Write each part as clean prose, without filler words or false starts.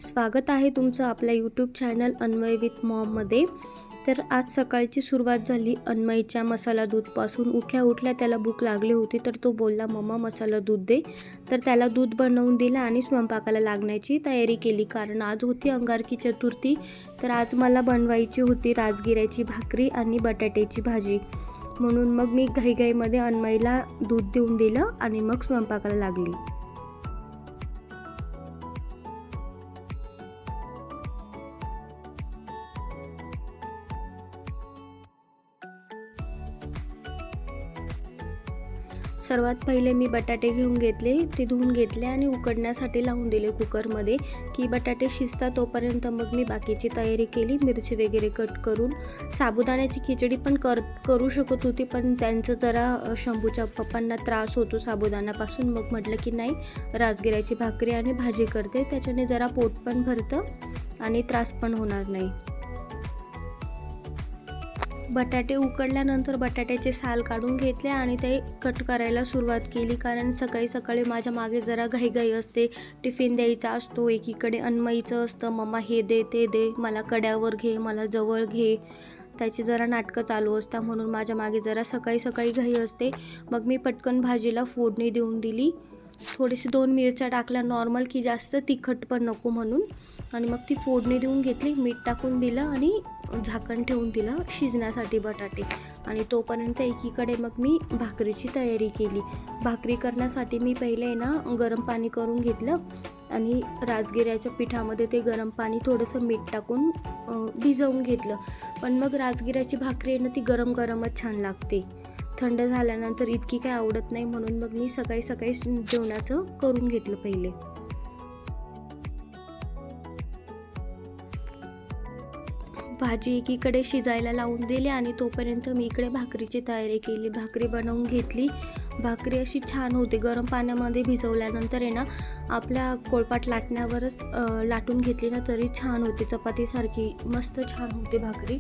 स्वागत आहे तुमचं आपल्या यूट्यूब चॅनल अन्वय विथ मॉममध्ये. तर आज सकाळची सुरुवात झाली अन्वयच्या मसाला दूधपासून. उठल्या उठल्या त्याला भूक लागली होती, तर तो बोलला मम्मा मसाला दूध दे. तर त्याला दूध बनवून दिलं आणि स्वयंपाकाला लागण्याची तयारी केली, कारण आज होती अंगारकी चतुर्थी. तर आज मला बनवायची होती राजगिऱ्याची भाकरी आणि बटाट्याची भाजी. म्हणून मग मी घाईघाईमध्ये अन्वयला दूध देऊन दिलं आणि मग स्वयंपाकाला लागली. सर्वात पहिले मी बटाटे घेऊन घेतले, ते धुवून घेतले आणि उकडण्यासाठी लावून दिले कुकरमध्ये की बटाटे शिजतात तोपर्यंत. मग मी बाकीची तयारी केली, मिरची वगैरे कट करून. साबुदाण्याची खिचडी पण करू शकत होती, पण त्यांचं जरा शंभूच्या पप्पांना त्रास होतो साबुदाण्यापासून. मग म्हटलं की नाही, राजगिऱ्याची भाकरी आणि भाजी करते, त्याच्याने जरा पोट पण भरतं आणि त्रास पण होणार नाही. बटाटे उकडल्यानंतर बटाट्याचे साल काढून घेतले आणि ते कट करायला सुरुवात केली, कारण सकाळी सकाळी माझ्या मागे जरा घाईघाई असते. टिफिन द्यायचा असतो, एकीकडे अन्मयीचं असतं मम्मा हे दे ते दे, मला कड्यावर घे, मला जवळ घे, त्याची जरा नाटकं चालू असतात. म्हणून माझ्या मागे जरा सकाळी सकाळी घाई असते. मग मी पटकन भाजीला फोडणी देऊन दिली. थोडीशी 2 मिरच्या टाकल्या नॉर्मल, की जास्त तिखट पण नको म्हणून. आणि मग ती फोडणी देऊन घेतली, मीठ टाकून दिलं आणि झाकण ठेवून दिलं शिजण्यासाठी बटाटे. आणि तोपर्यंत एकीकडे मग मी भाकरीची तयारी केली. भाकरी करण्यासाठी मी पहिले ना गरम पाणी करून घेतलं आणि राजगिऱ्याच्या पिठामध्ये ते गरम पाणी थोडंसं मीठ टाकून भिजवून घेतलं. पण मग राजगिऱ्याची भाकरी आहे ना, ती गरम गरमच छान लागते. थंड झाल्यानंतर इतकी काय आवडत नाही. म्हणून मग मी सकाळी सकाळी जेवणाचं करून घेतलं पहिले. भाजी एकीकडे शिजायला लावून दिली आणि तोपर्यंत मी इकडे भाकरीची तयारी केली. भाकरी बनवून घेतली. भाकरी अशी छान होते गरम पाण्यामध्ये भिजवल्यानंतर आहे ना, आपल्या पोळपाट लाटण्यावरच लाटून घेतली ना तरी छान होते, चपातीसारखी मस्त छान होते भाकरी.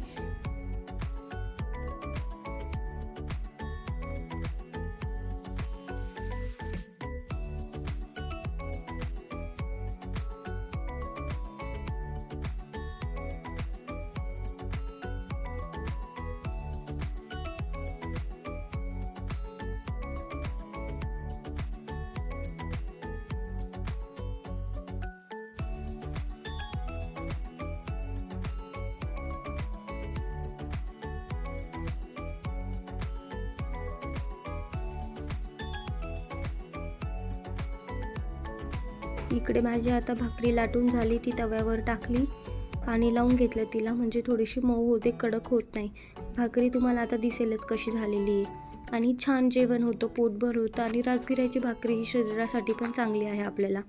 इकडे माझी आता भाकरी लाटून झाली, ती तव्यावर टाकली, पाणी लावून घेतलं तिला, म्हणजे थोडीशी मऊ होते, कडक होत नाही. भाकरी तुम्हाला आता दिसेलच कशी झालेली आहे. आणि छान जेवण होतं, पोटभर होतं. आणि राजगिऱ्याची भाकरी ही शरीरासाठी पण चांगली आहे आपल्याला.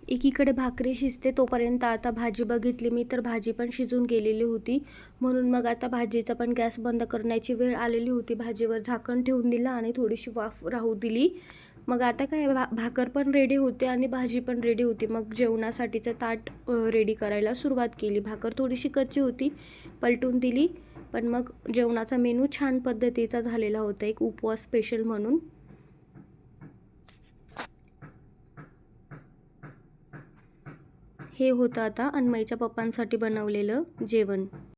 एकीकडे भाकरी शिजते तोपर्यंत आता भाजी बघितली मी, तर भाजी पण शिजून गेलेली होती. म्हणून मग आता भाजीचा पण गॅस बंद करण्याची वेळ आलेली होती. भाजीवर झाकण ठेवून दिलं आणि थोडीशी वाफ राहू दिली. मग आता काय, भाकर पण रेडी होते आणि भाजी पण रेडी होती. मग जेवणासाठीचं ताट रेडी करायला सुरुवात केली. भाकर थोडीशी कच्ची होती, पलटून दिली. पण मग जेवणाचा मेनू छान पद्धतीचा झालेला होता, एक उपवास स्पेशल म्हणून. हे होतं आता अन्मयीच्या पप्पांसाठी बनवलेलं जेवण.